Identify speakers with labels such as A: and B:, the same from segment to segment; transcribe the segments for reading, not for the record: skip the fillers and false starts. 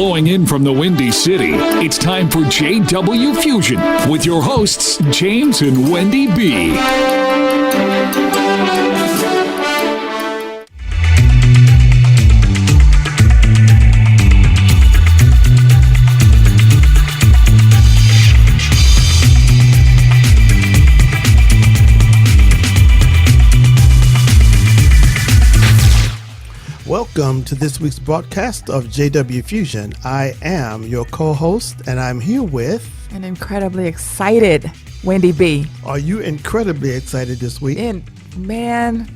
A: Flowing in from the Windy City, it's time for JW Fusion with your hosts, James and Wendy B.
B: Welcome to this week's broadcast of JW Fusion. I am your co-host, and I'm here with...
C: an incredibly excited Wendy B.
B: Are you incredibly excited this week?
C: Man,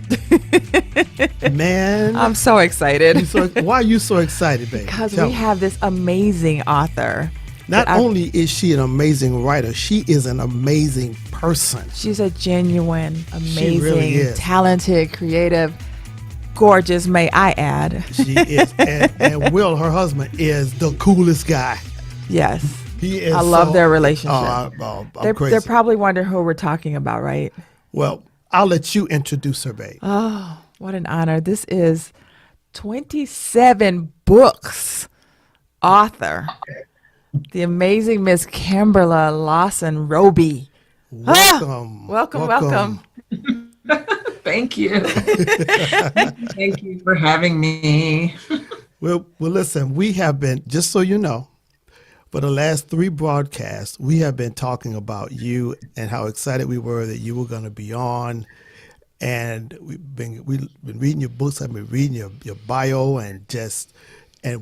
B: Man.
C: I'm so excited.
B: Why are you so excited, baby?
C: Because we have this amazing author.
B: Not only is she an amazing writer, she is an amazing person.
C: She's a genuine, amazing,
B: really
C: talented, creative, gorgeous, may I add.
B: She is. And Will, her husband, is the coolest guy.
C: Yes.
B: He is.
C: I love their relationship.
B: I'm crazy.
C: They're probably wondering who we're talking about, right?
B: Well, I'll let you introduce her, babe.
C: Oh, what an honor. This is 27 books author, the amazing Miss Kimberla Lawson Robey. Welcome.
D: Thank you. Thank you for having me.
B: Well, listen, we have been, just so you know, for the last 3 broadcasts, we have been talking about you and how excited we were that you were going to be on. And we've been reading your books. I've been reading your bio, and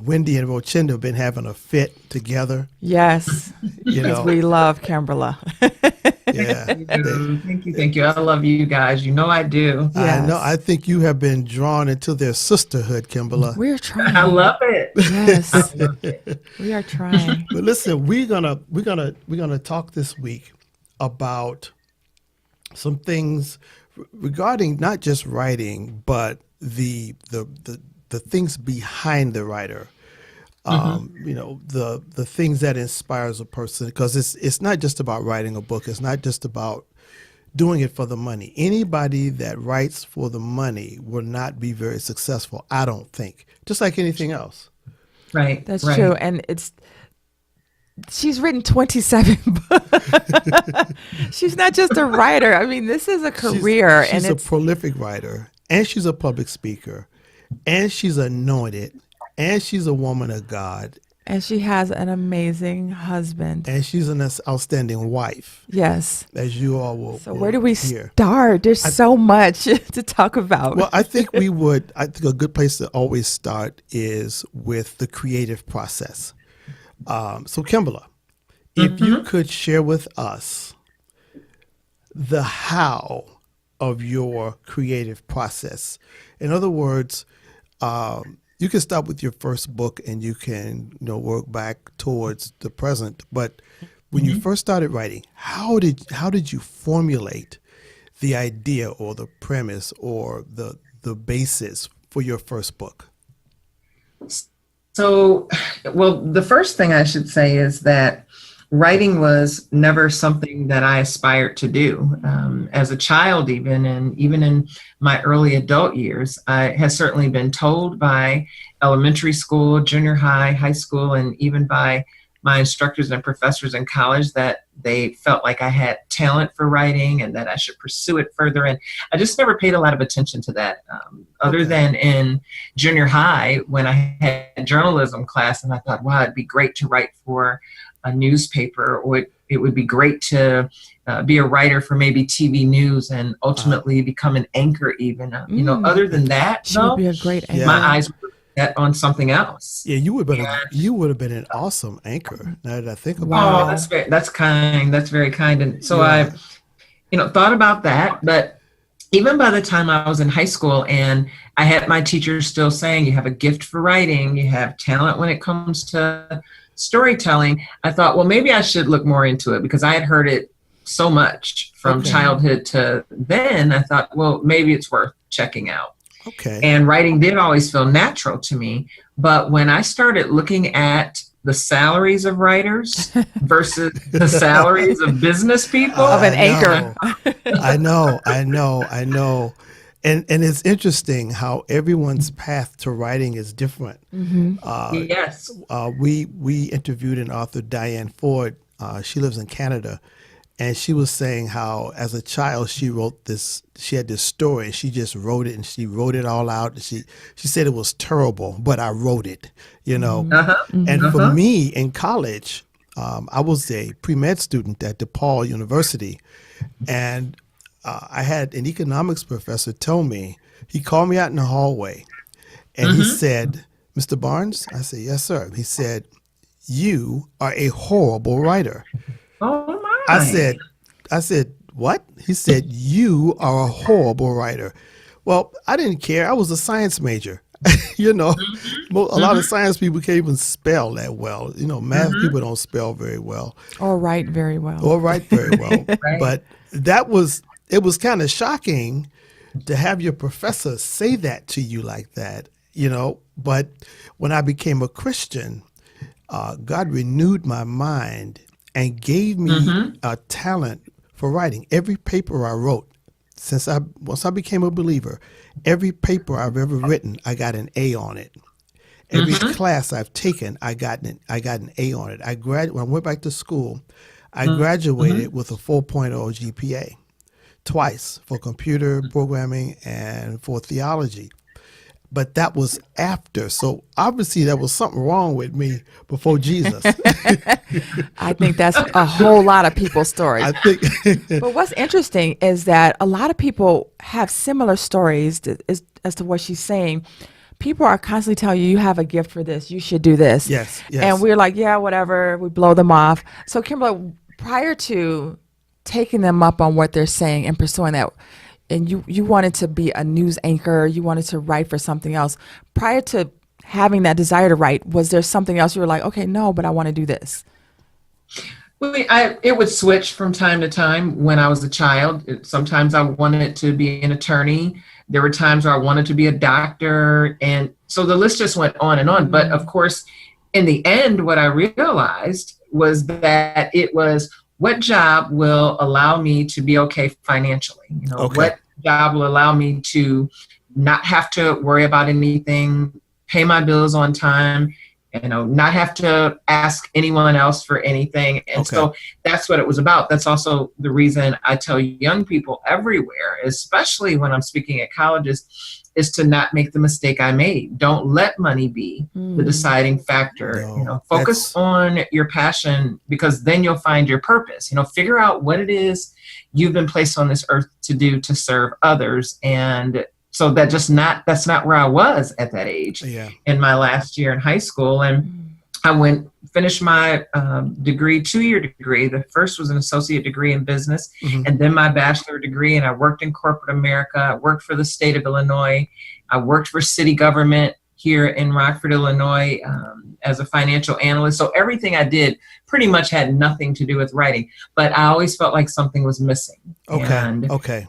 B: Wendy and Rochinda have been having a fit together.
C: Yes, we love Kimberla.
B: Yeah.
D: Thank you. I love you guys. You know I do.
B: Yes. I know. I think you have been drawn into their sisterhood, Kimberla.
C: We're trying.
D: I love it.
C: Yes,
D: I love it.
C: we are trying.
B: But listen, we're gonna talk this week about some things regarding not just writing, but the things behind the writer. The things that inspires a person, because it's not just about writing a book. It's not just about doing it for the money. Anybody that writes for the money will not be very successful, I don't think, just like anything else.
D: Right.
C: That's true. And she's written 27 books. She's not just a writer. I mean, this is a career.
B: She's
C: and
B: a prolific writer, and she's a public speaker, and she's anointed, and she's a woman of God.
C: And she has an amazing husband.
B: And she's an outstanding wife.
C: Yes.
B: As you all will.
C: So where do we
B: hear.
C: start? There's so much to talk about.
B: Well, I think a good place to always start is with the creative process. So Kimberla, if you could share with us the how of your creative process. In other words, you can start with your first book and you can work back towards the present. But when you first started writing, how did you formulate the idea or the premise or the basis for your first book?
D: So, well, the first thing I should say is that writing was never something that I aspired to do. As a child, even in my early adult years, I have certainly been told by elementary school, junior high, high school, and even by my instructors and professors in college that they felt like I had talent for writing and that I should pursue it further. And I just never paid a lot of attention to that, other than in junior high when I had journalism class, and I thought, wow, it'd be great to write for a newspaper, or it would be great to be a writer for maybe TV news and ultimately become an anchor even. Other than that,
C: she would be a great anchor.
D: My eyes were set on something else.
B: Yeah, you would have been an awesome anchor. Now that I think about
D: it. Oh, that's kind. That's very kind. And so I thought about that, but even by the time I was in high school and I had my teachers still saying, you have a gift for writing, you have talent when it comes to storytelling, I thought, well, maybe I should look more into it because I had heard it so much from childhood to then. I thought, well, maybe it's worth checking out.
B: Okay.
D: And writing did always feel natural to me. But when I started looking at the salaries of writers versus the salaries of business people.
C: Of an anchor.
B: I know. and it's interesting how everyone's path to writing is different.
D: Yes.
B: We interviewed an author, Diane Ford. She lives in Canada, and she was saying how as a child she wrote this. She had this story, and she just wrote it, and she wrote it all out. And she said it was terrible, but I wrote it.
D: Uh-huh.
B: And for me in college, I was a pre-med student at DePaul University, and I had an economics professor tell me, he called me out in the hallway, and he said, "Mr. Barnes," I said, "Yes, sir." He said, "You are a horrible writer."
D: Oh my.
B: I said, "What?" He said, "You are a horrible writer." Well, I didn't care. I was a science major. A lot of science people can't even spell that well. Math people don't spell very well.
C: Or write very well.
B: Right. But it was kind of shocking to have your professor say that to you like that, But when I became a Christian, God renewed my mind and gave me a talent for writing. Every paper I wrote, once I became a believer, every paper I've ever written, I got an A on it. Every class I've taken, I got an A on it. When I went back to school, I graduated with a 4.0 GPA twice, for computer programming and for theology. But that was after. So obviously there was something wrong with me before Jesus.
C: I think that's a whole lot of people's stories.
B: I think.
C: But what's interesting is that a lot of people have similar stories as to what she's saying. People are constantly telling you have a gift for this, you should do this.
B: Yes.
C: And we're like, yeah, whatever. We blow them off. So Kimberla, prior to taking them up on what they're saying and pursuing that, and you wanted to be a news anchor, you wanted to write for something else. Prior to having that desire to write, was there something else you were like, okay, no, but I want to do this?
D: Well, it would switch from time to time when I was a child. Sometimes I wanted to be an attorney. There were times where I wanted to be a doctor. And so the list just went on and on. But of course, in the end, what I realized was that it was, what job will allow me to be okay financially? What job will allow me to not have to worry about anything, pay my bills on time, not have to ask anyone else for anything. And so that's what it was about. That's also the reason I tell young people everywhere, especially when I'm speaking at colleges, is to not make the mistake I made. Don't let money be the deciding factor.
B: No,
D: focus on your passion, because then you'll find your purpose. Figure out what it is you've been placed on this earth to do, to serve others. And so that's not where I was at that age in my last year in high school. And I finished my degree, 2-year degree. The first was an associate degree in business, and then my bachelor degree. And I worked in corporate America. I worked for the state of Illinois. I worked for city government here in Rockford, Illinois, as a financial analyst. So everything I did pretty much had nothing to do with writing, but I always felt like something was missing. And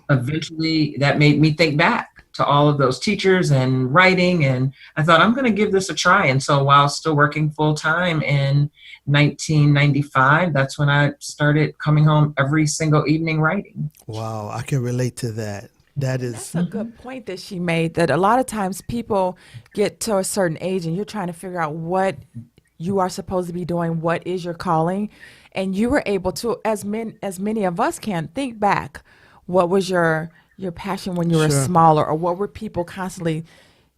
D: eventually that made me think back to all of those teachers and writing. And I thought, I'm going to give this a try. And so while still working full time in 1995, that's when I started coming home every single evening writing.
B: Wow, I can relate to that. That's
C: a good point that she made, that a lot of times people get to a certain age and you're trying to figure out what you are supposed to be doing, what is your calling. And you were able to, as many of us can, think back, what was your passion when you were smaller, or what were people constantly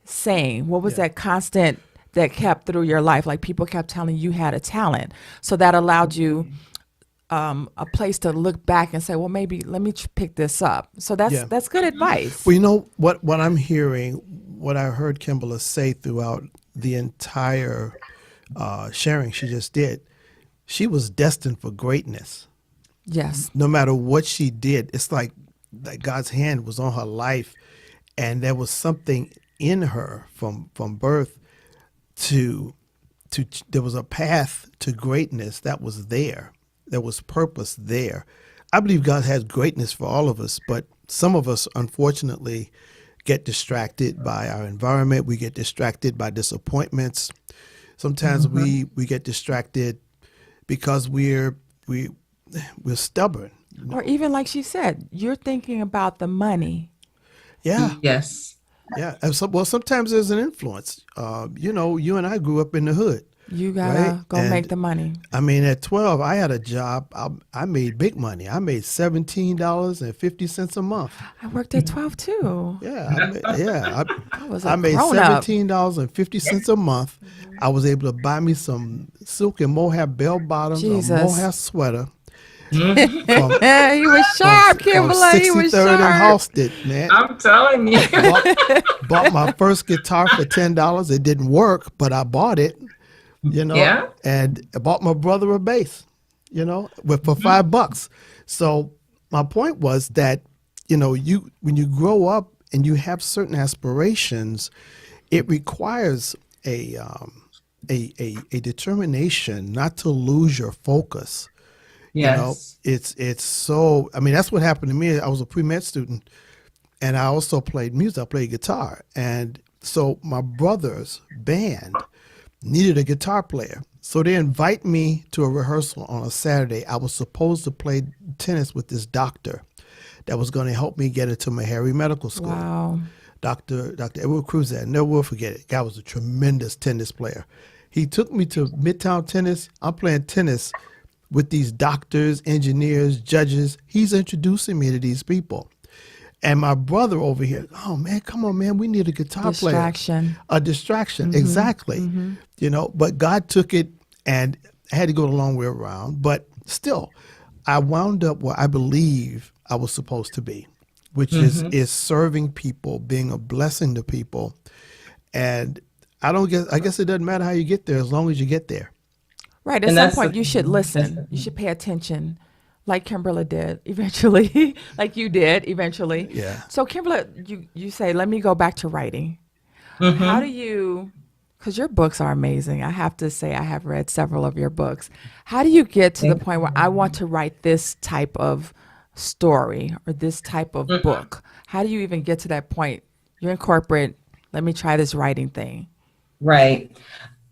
C: saying? What was that constant that kept through your life? Like people kept telling you had a talent. So that allowed you a place to look back and say, well, maybe let me pick this up. So that's good advice.
B: Well, what I'm hearing, what I heard Kimberla say throughout the entire sharing she just did, she was destined for greatness.
C: Yes.
B: No matter what she did, it's like God's hand was on her life, and there was something in her from birth to there was a path to greatness that was there. There was purpose there. I believe God has greatness for all of us, but some of us, unfortunately, get distracted by our environment. We get distracted by disappointments. Sometimes we get distracted because we're stubborn.
C: Or even like she said, you're thinking about the money.
B: Yeah.
D: Yes.
B: Yeah. And well, sometimes there's an influence. You and I grew up in the hood,
C: You
B: right?
C: gotta go make
B: And
C: the money.
B: I mean, at 12, I had a job. I made big money. I made $17.50 a month.
C: I worked at 12 too.
B: Yeah,
C: I was
B: I
C: a
B: made
C: grown up.
B: $17.50 a month. I was able to buy me some silk and mohair bell bottoms, a
C: Jesus.
B: mohair sweater from
C: He was sharp, Kimberla. He was
B: 63rd and
C: sharp.
B: Halsted, man.
D: I'm telling you.
B: Bought my first guitar for $10. It didn't work, but I bought it,
D: Yeah.
B: and I bought my brother a bass, for $5. So my point was that, when you grow up and you have certain aspirations, it requires a determination not to lose your focus.
D: Yes.
B: It's so, I mean, that's what happened to me. I was a pre-med student and I also played music. I played guitar. And so my brother's band needed a guitar player. So they invite me to a rehearsal on a Saturday. I was supposed to play tennis with this doctor that was going to help me get into Meharry Medical School.
C: Wow.
B: Dr. Edward Cruz, I never will forget it. Guy was a tremendous tennis player. He took me to Midtown Tennis. I'm playing tennis with these doctors, engineers, judges. He's introducing me to these people. And my brother over here, oh man, come on, man, we need a guitar
C: Distraction.
B: player. A distraction, exactly. But God took it and I had to go the long way around. But still, I wound up where I believe I was supposed to be, which is serving people, being a blessing to people. And I guess it doesn't matter how you get there as long as you get there.
C: Right. At some point, you should listen. You should pay attention, like Kimberla did eventually, like you did eventually.
B: Yeah.
C: So, Kimberla, you say, let me go back to writing. How do you, because your books are amazing. I have to say, I have read several of your books. How do you get to the point where I want to write this type of story or this type of book? How do you even get to that point? You're in corporate. Let me try this writing thing.
D: Right.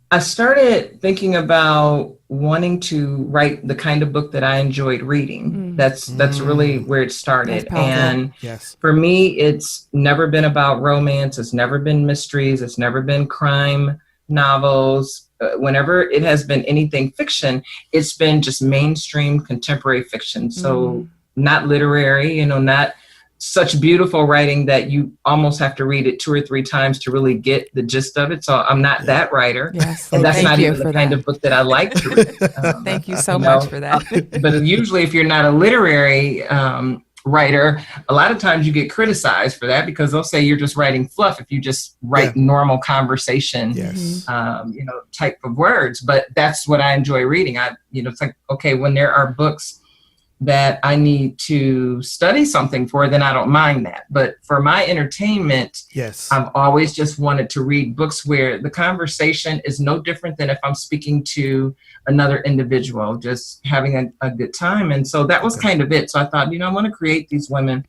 D: I started thinking about wanting to write the kind of book that I enjoyed reading. That's really where it started. And
B: Yes.
D: for me, it's never been about romance. It's never been mysteries. It's never been crime novels. Whenever it has been anything fiction, it's been just mainstream contemporary fiction. So not literary, not such beautiful writing that you almost have to read it 2 or 3 times to really get the gist of it. So I'm not that writer.
C: Yes.
D: And that's
C: Thank
D: not
C: you
D: even
C: for
D: the kind
C: that.
D: of book that I like to read.
C: Thank you so much for that.
D: But usually if you're not a literary writer, a lot of times you get criticized for that because they'll say you're just writing fluff if you just write normal conversation, type of words. But that's what I enjoy reading. It's like, okay, when there are books that I need to study something for, then I don't mind that. But for my entertainment, I've always just wanted to read books where the conversation is no different than if I'm speaking to another individual, just having a good time. And so that was kind of it. So I thought, I want to create these women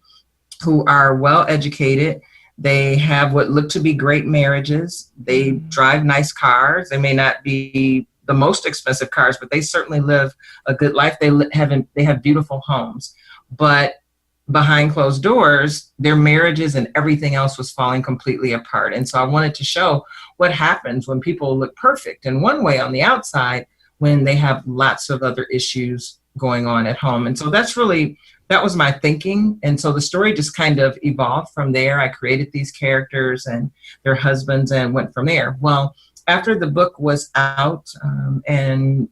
D: who are well educated. They have what look to be great marriages. They drive nice cars. They may not be the most expensive cars, but they certainly live a good life. They have beautiful homes, but behind closed doors, their marriages and everything else was falling completely apart. And so I wanted to show what happens when people look perfect in one way on the outside, when they have lots of other issues going on at home. And so that was my thinking. And so the story just kind of evolved from there. I created these characters and their husbands and went from there. Well, after the book was out and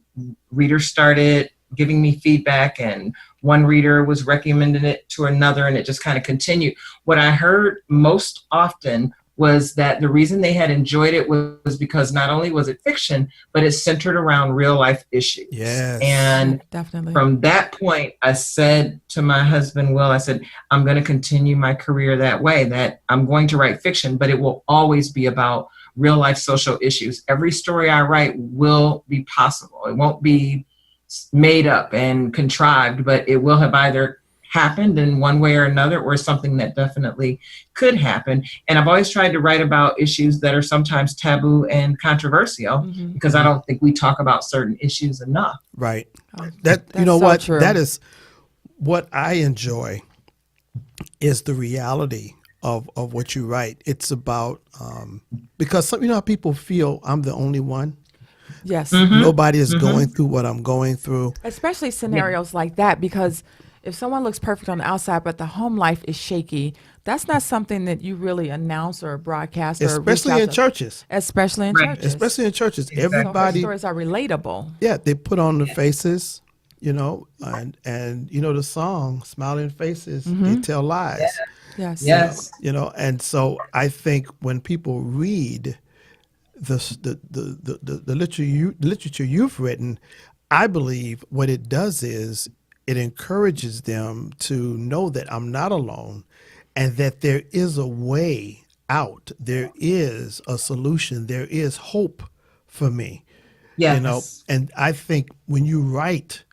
D: readers started giving me feedback, and one reader was recommending it to another, and it just kind of continued. What I heard most often was that the reason they had enjoyed it was because not only was it fiction, but it centered around real life issues.
B: Yes.
D: And
C: definitely.
D: From that point, I said to my husband, Will, I said, I'm going to continue my career that way, that I'm going to write fiction, but it will always be about real life social issues. Every story I write will be possible. It won't be made up and contrived, but it will have either happened in one way or another, or something that definitely could happen. And I've always tried to write about issues that are sometimes taboo and controversial, because I don't think we talk about certain issues enough.
B: Right.
C: Oh,
B: That
C: that's so
B: what
C: true.
B: that is what I enjoy is the reality of what you write. It's about because some, you know how people feel I'm the only one.
C: Yes.
B: Nobody is going through what I'm going through.
C: Especially scenarios like that, because if someone looks perfect on the outside but the home life is shaky, that's not something that you really announce or broadcast or reach
B: Especially
C: out
B: in
C: to.
B: churches.
C: Especially in
D: Right.
C: churches.
B: Especially in churches.
D: Exactly.
C: So her
B: Everybody,
C: stories are relatable.
B: yeah, they put on the faces, you know, and you know the song "Smiling Faces," they tell lies.
C: Yes.
D: Yes.
B: You know, and so I think when people read the literature you've written, I believe what it does is it encourages them to know that I'm not alone and that there is a way out. There is a solution. There is hope for me.
D: Yes.
B: You know, and I think when you write,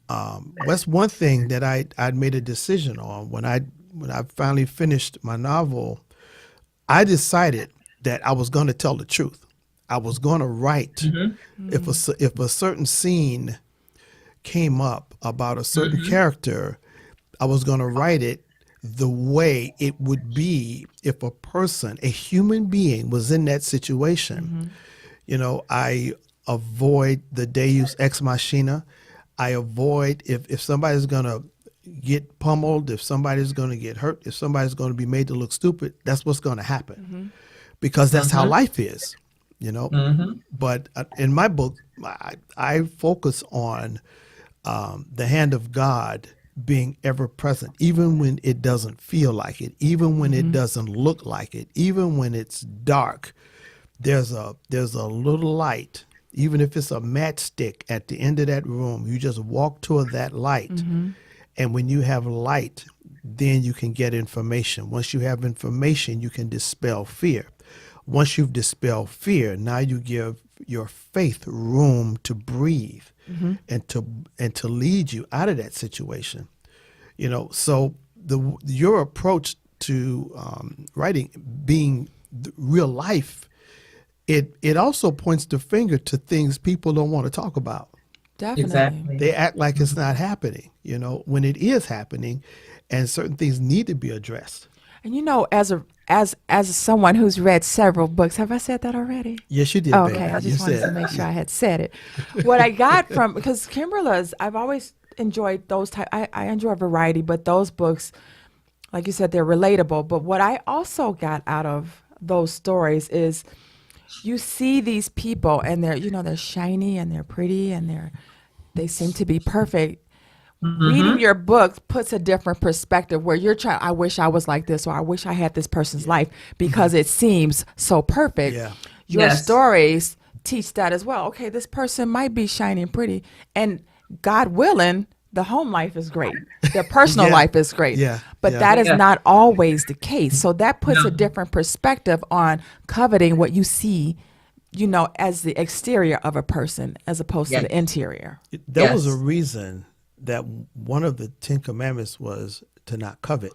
B: that's one thing that I'd made a decision on when I finally finished my novel. I decided that I was going to tell the truth. I was going to write if a certain scene came up about a certain character, I was going to write it the way it would be if a person, a human being, was in that situation. You know, I avoid the deus ex machina. I avoid if somebody's going to get pummeled, if somebody's going to get hurt, if somebody's going to be made to look stupid, that's what's going to happen because that's how life is, you know. But in my book, I focus on the hand of God being ever present, even when it doesn't feel like it, even when it doesn't look like it, even when it's dark. There's a little light, even if it's a matchstick at the end of that room. You just walk toward that light. And when you have light, then you can get information. Once you have information, you can dispel fear. Once you've dispelled fear, now you give your faith room to breathe and to lead you out of that situation. You know, so your approach to writing being real life, it also points the finger to things people don't want to talk about.
C: Definitely.
D: Exactly.
B: They act like it's not happening, you know, when it is happening, and certain things need to be addressed.
C: And you know, as someone who's read several books, have I said that already?
B: Yes, you did.
C: Okay,
B: baby.
C: I
B: You
C: just wanted
B: said
C: to make sure I had said it. What I got from, because Kimberla's, I've always enjoyed those type. I enjoy variety, but those books, like you said, they're relatable. But what I also got out of those stories is you see these people and they're shiny and they're pretty and they seem to be perfect. Reading your book puts a different perspective where you're trying, I wish I was like this, or I wish I had this person's life because it seems so perfect.
B: Yeah.
C: Your
D: Yes.
C: stories teach that as well. Okay, this person might be shiny and pretty, and God willing, the home life is great. Their personal
B: Yeah.
C: life is great.
B: Yeah.
C: But
B: Yeah.
C: that is
D: Yeah.
C: not always the case. So that puts a different perspective on coveting what you see, as the exterior of a person as opposed to the
D: Yes.
C: interior.
B: There was a
D: Yes.
B: reason that one of the 10 Commandments was to not covet,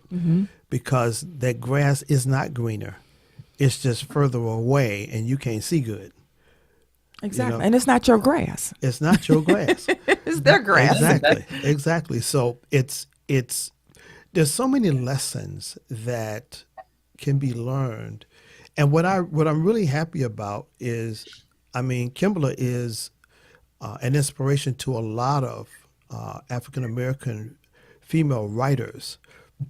B: because that grass is not greener. It's just further away and you can't see good.
C: Exactly.
B: know.
C: And it's not your grass.
B: It's not your grass.
C: It's their grass.
B: Exactly. So it's there's so many lessons that can be learned. And what I'm really happy about is, I mean, Kimberla is an inspiration to a lot of African American female writers.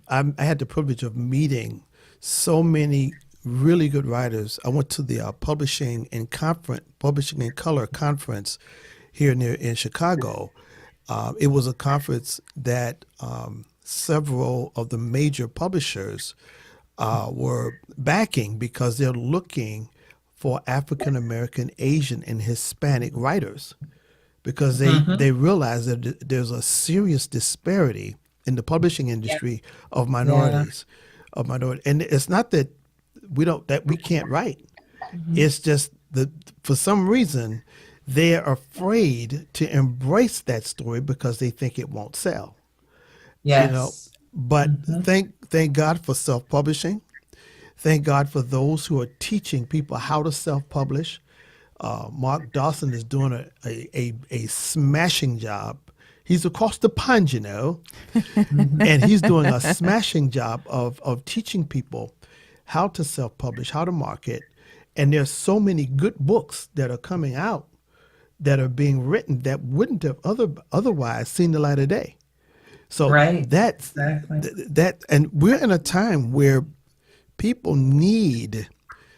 B: I had the privilege of meeting so many really good writers. I went to the Publishing in Color conference here in Chicago. It was a conference that several of the major publishers were backing because they're looking for African American, Asian, and Hispanic writers, because they realize that there's a serious disparity in the publishing industry of minorities, and it's not that we can't write. It's just that for some reason they're afraid to embrace that story because they think it won't sell.
D: Yes.
B: But thank God for self-publishing. Thank God for those who are teaching people how to self-publish. Mark Dawson is doing a smashing job He's across the pond, you know, and he's doing a smashing job of teaching people how to self-publish, how to market. And there's so many good books that are coming out that are being written that wouldn't have otherwise seen the light of day. So
D: Right.
B: that's
D: Exactly.
B: that, and we're in a time where people need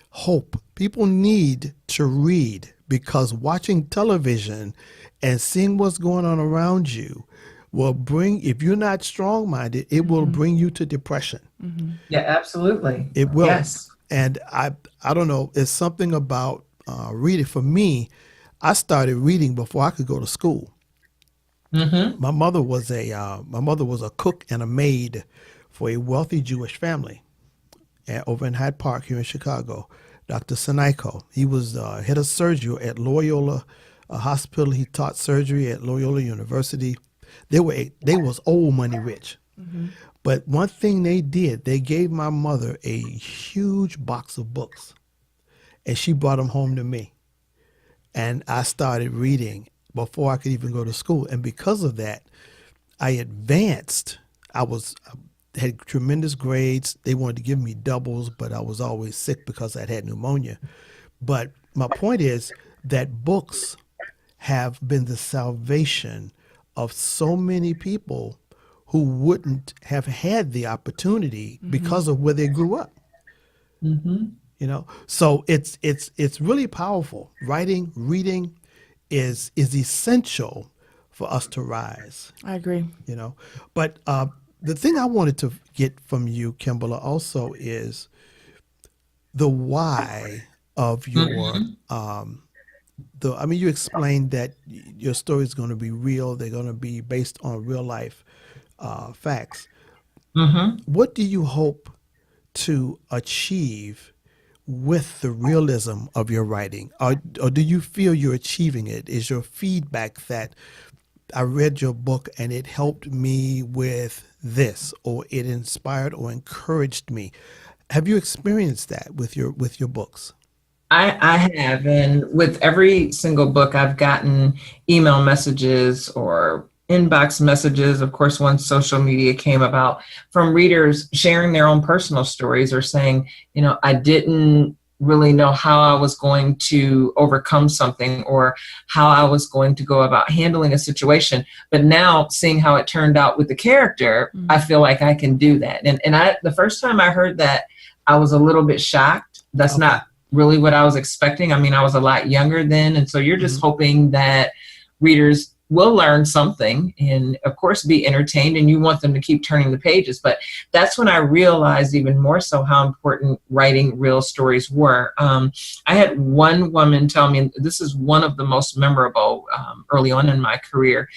B: hope. People need to read, because watching television and seeing what's going on around you will bring, if you're not strong-minded, it will bring you to depression.
D: Yeah, absolutely.
B: It will.
D: Yes.
B: And I don't know, it's something about reading. For me, I started reading before I could go to school. My mother was a cook and a maid for a wealthy Jewish family over in Hyde Park here in Chicago. Dr. Sinaiko. He was head of surgery at Loyola Hospital. He taught surgery at Loyola University. They was old money rich. But one thing they did, they gave my mother a huge box of books, and she brought them home to me. And I started reading before I could even go to school. And because of that, I advanced. Had tremendous grades. They wanted to give me doubles, but I was always sick because I'd had pneumonia. But my point is that books have been the salvation of so many people who wouldn't have had the opportunity because of where they grew up. You know, so it's really powerful. Writing, reading is essential for us to rise.
C: I agree.
B: You know, but the thing I wanted to get from you, Kimberla, also is the why of your you explained that your story is going to be real. They're going to be based on real life facts. What do you hope to achieve with the realism of your writing? Or do you feel you're achieving it? Is your feedback that I read your book and it helped me with this, or it inspired or encouraged me? Have you experienced that with your books?
D: I have, and with every single book, I've gotten email messages or inbox messages, of course, once social media came about, from readers sharing their own personal stories or saying, you know, I didn't really know how I was going to overcome something or how I was going to go about handling a situation. But now seeing how it turned out with the character, I feel like I can do that. And the first time I heard that, I was a little bit shocked. That's not really what I was expecting. I mean, I was a lot younger then. And so you're just hoping that readers will learn something and, of course, be entertained, and you want them to keep turning the pages. But that's when I realized even more so how important writing real stories were. I had one woman tell me, this is one of the most memorable early on in my career.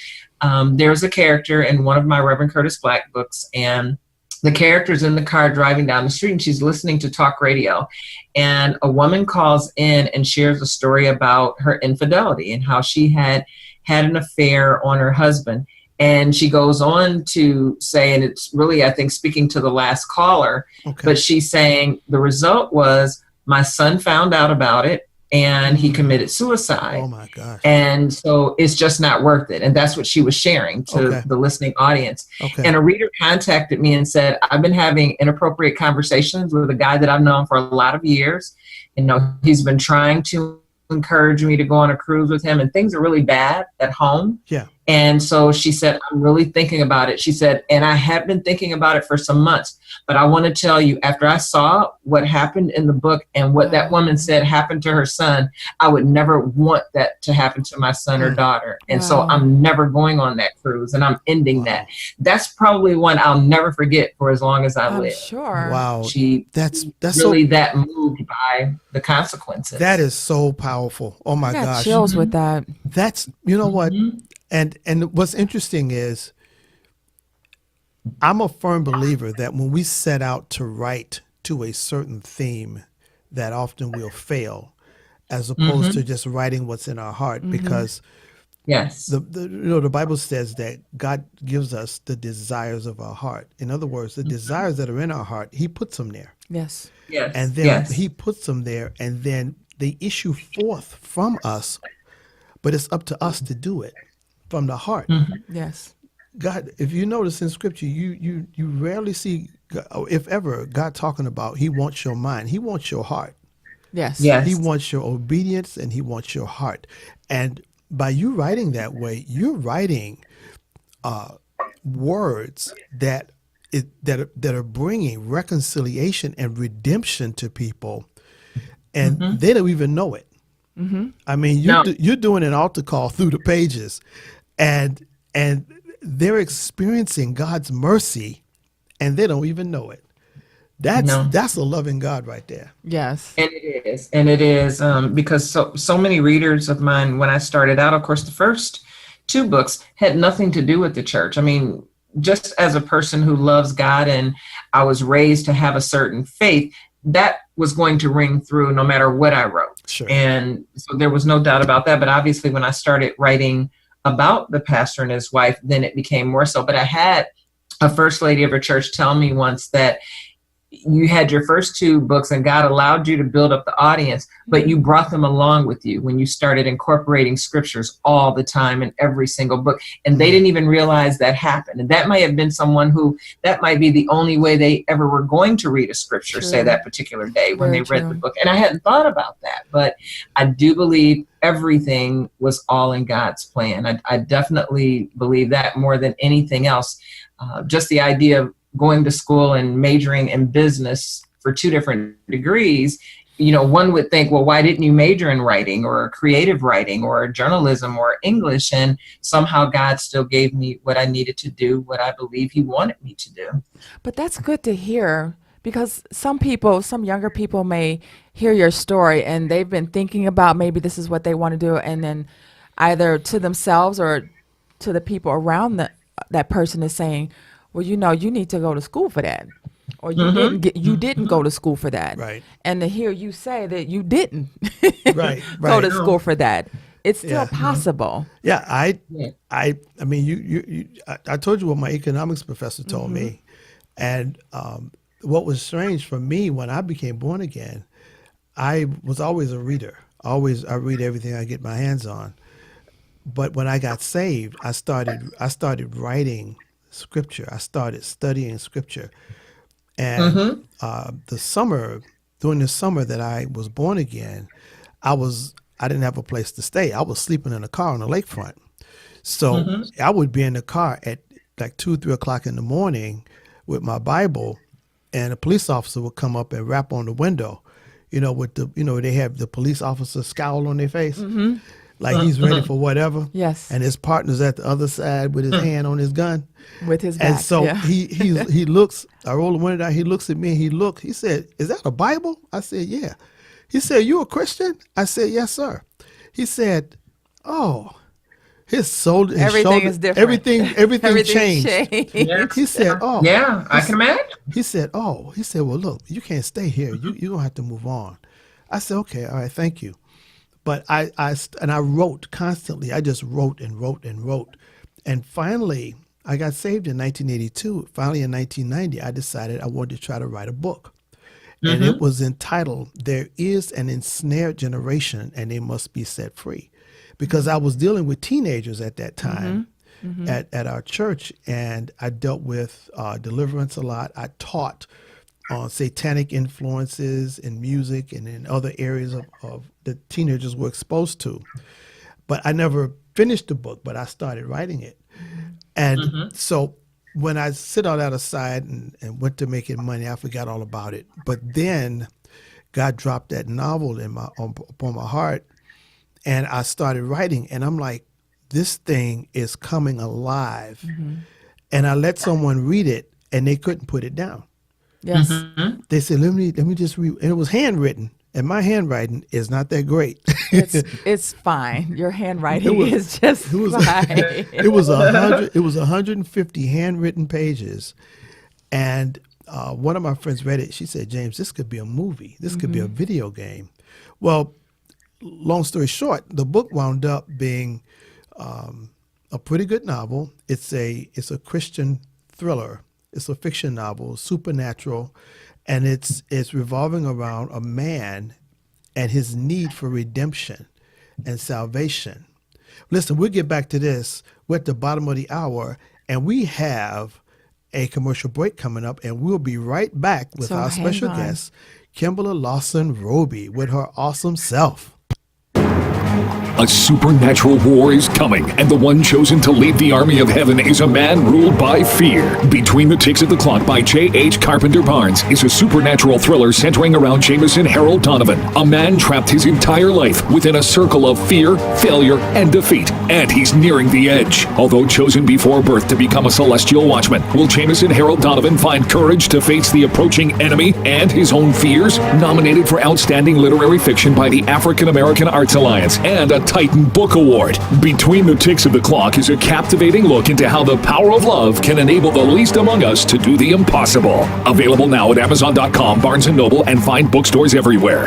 D: There's a character in one of my Reverend Curtis Black books, and the character's in the car driving down the street, and she's listening to talk radio. And a woman calls in and shares a story about her infidelity and how she had an affair on her husband. And she goes on to say, and it's really, I think, speaking to the last caller, but she's saying the result was my son found out about it and he committed suicide.
B: Oh my gosh.
D: And so it's just not worth it. And that's what she was sharing to the listening audience. And a reader contacted me and said, I've been having inappropriate conversations with a guy that I've known for a lot of years. You know, he's been trying to encourage me to go on a cruise with him, and things are really bad at home.
B: Yeah.
D: And so she said, I'm really thinking about it. She said, and I have been thinking about it for some months, but I want to tell you, after I saw what happened in the book and what that woman said happened to her son, I would never want that to happen to my son or daughter. And so I'm never going on that cruise, and I'm ending that. That's probably one I'll never forget for as long as I live.
C: Sure.
B: Wow.
D: That's really that moved by the consequences.
B: That is so powerful. Oh my gosh.
C: Chills with that.
B: That's, you know what? And what's interesting is I'm a firm believer that when we set out to write to a certain theme, that often we'll fail, as opposed to just writing what's in our heart, because the Bible says that God gives us the desires of our heart. In other words, the desires that are in our heart, He puts them there.
C: Yes.
B: And then He puts them there, and then they issue forth from us, but it's up to us to do it. from the heart.
C: Yes.
B: God, if you notice in Scripture, you rarely see, if ever, God talking about He wants your mind. He wants your heart.
C: Yes.
B: He
D: Yes.
B: wants your obedience and He wants your heart. And by you writing that way, you're writing words that are bringing reconciliation and redemption to people, and they don't even know it. I mean,
D: No.
B: you're doing an altar call through the pages, and they're experiencing God's mercy, and they don't even know it.
D: No.
B: That's a loving God right there.
C: Yes.
D: And it is because so many readers of mine, when I started out, of course, the first two books had nothing to do with the church. I mean, just as a person who loves God and I was raised to have a certain faith, that was going to ring through no matter what I wrote.
B: Sure.
D: And so there was no doubt about that. But obviously, when I started writing about the pastor and his wife, then it became more so. But I had a first lady of a church tell me once that you had your first two books and God allowed you to build up the audience, but you brought them along with you when you started incorporating scriptures all the time in every single book. And they didn't even realize that happened. And that might have been someone who, that might be the only way they ever were going to read a scripture,
C: True.
D: say that particular day when
C: Very
D: they read
C: true.
D: the book. And I hadn't thought about that, but I do believe everything was all in God's plan. I definitely believe that more than anything else. Just the idea of going to school and majoring in business for two different degrees, you know, one would think, well, why didn't you major in writing or creative writing or journalism or English? And somehow God still gave me what I needed to do, what I believe He wanted me to do.
C: But that's good to hear, because some people, some younger people may hear your story and they've been thinking about maybe this is what they want to do, and then either to themselves or to the people around that person is saying, well, you know, you need to go to school for that, or you didn't go to school for that.
B: Right.
C: And to hear you say that you didn't
B: Right.
C: go
B: Right.
C: to school for that, it's still
B: Yeah.
C: possible.
B: Yeah, I
D: Yeah.
B: mean, I told you what my economics professor told me, and what was strange for me when I became born again, I was always a reader. I read everything I get my hands on. But when I got saved, I started writing scripture. I started studying scripture, and during the summer that I was born again, I didn't have a place to stay. I was sleeping in a car on the lakefront. So I would be in the car at like 2-3 o'clock in the morning with my Bible, and a police officer would come up and rap on the window, they have the police officer scowl on their face, like he's ready for whatever.
C: Yes.
B: And his partner's at the other side with his hand on his gun.
C: With his back.
B: And so
C: yeah.
B: he looks, I roll the window down, he looks at me, and he said, "Is that a Bible?" I said, "Yeah." He said, "You a Christian?" I said, "Yes, sir." He said, "Oh." His
C: Everything
B: shoulder,
C: is different.
B: everything changed.
D: Yes.
B: He said, "Oh."
D: Yeah, I can imagine.
B: He said, "Oh." He said, "Well, look, you can't stay here. You're gonna have to move on." I said, "Okay, all right, thank you." But I wrote constantly. I just wrote and wrote and wrote, and finally, I got saved in 1982. Finally, in 1990, I decided I wanted to try to write a book, and it was entitled "There Is an Ensnared Generation, and They Must Be Set Free," because I was dealing with teenagers at that time. At our church, and I dealt with deliverance a lot. I taught on satanic influences in music and in other areas of that teenagers were exposed to. But I never finished the book, but I started writing it. And so when I set all that aside and went to making money, I forgot all about it. But then God dropped that novel upon my heart, and I started writing, and I'm like, this thing is coming alive. And I let someone read it, and they couldn't put it down.
C: Yes.
B: They said, let me just read. And it was handwritten, and my handwriting is not that great.
C: It's fine. Your handwriting is just fine.
B: It was 150 handwritten pages, and one of my friends read it. She said, "James, this could be a movie. This could be a video game." Well, long story short, the book wound up being a pretty good novel. It's a Christian thriller. It's a fiction novel, supernatural, and it's revolving around a man and his need for redemption and salvation. Listen, we'll get back to this. We're at the bottom of the hour, and we have a commercial break coming up, and we'll be right back with
C: So
B: our
C: hang
B: special
C: on.
B: guest, Kimberla Lawson Robey, with her awesome self.
A: A supernatural war is coming, and the one chosen to lead the army of heaven is a man ruled by fear. Between the Ticks of the Clock by J.H. Carpenter Barnes is a supernatural thriller centering around Jameson Harold Donovan, a man trapped his entire life within a circle of fear, failure, and defeat. And he's nearing the edge. Although chosen before birth to become a celestial watchman, will Jameson Harold Donovan find courage to face the approaching enemy and his own fears? Nominated for Outstanding Literary Fiction by the African American Arts Alliance and a Titan Book Award. Between the Ticks of the Clock is a captivating look into how the power of love can enable the least among us to do the impossible. Available now at Amazon.com, Barnes & Noble, and fine bookstores everywhere.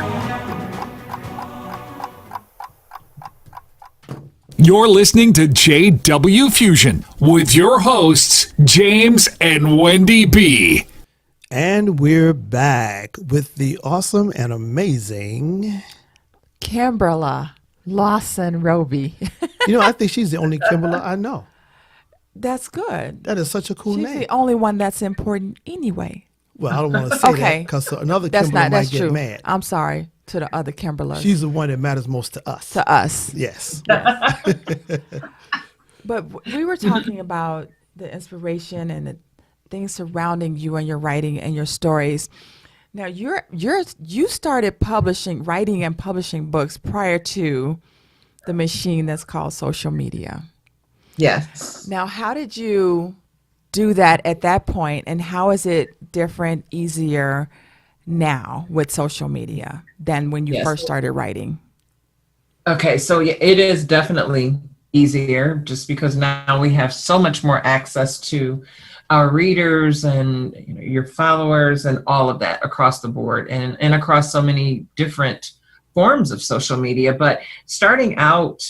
A: You're listening to JW Fusion with your hosts, James and Wendy B.
B: And we're back with the awesome and amazing...
C: Kimberla Lawson Robey.
B: I think she's the only Kimberla I know.
C: That's good.
B: That is such a cool
C: She's
B: name.
C: the only one that's important anyway.
B: Well, I don't want to say that
C: Okay.
B: because another
C: That's
B: Kimberla might
C: that's
B: get
C: true.
B: mad.
C: I'm sorry to the other Kimberlas.
B: She's the one that matters most to us.
C: to us.
B: Yes.
C: But we were talking about the inspiration and the things surrounding you and your writing and your stories. Now you started writing and publishing books prior to the machine that's called social media.
D: Yes.
C: Now, how did you do that at that point, and how is it different, easier now with social media than when you
D: Yes.
C: first started writing?
D: Okay, so yeah, it is definitely easier just because now we have so much more access to our readers and your followers and all of that across the board and across so many different forms of social media. But starting out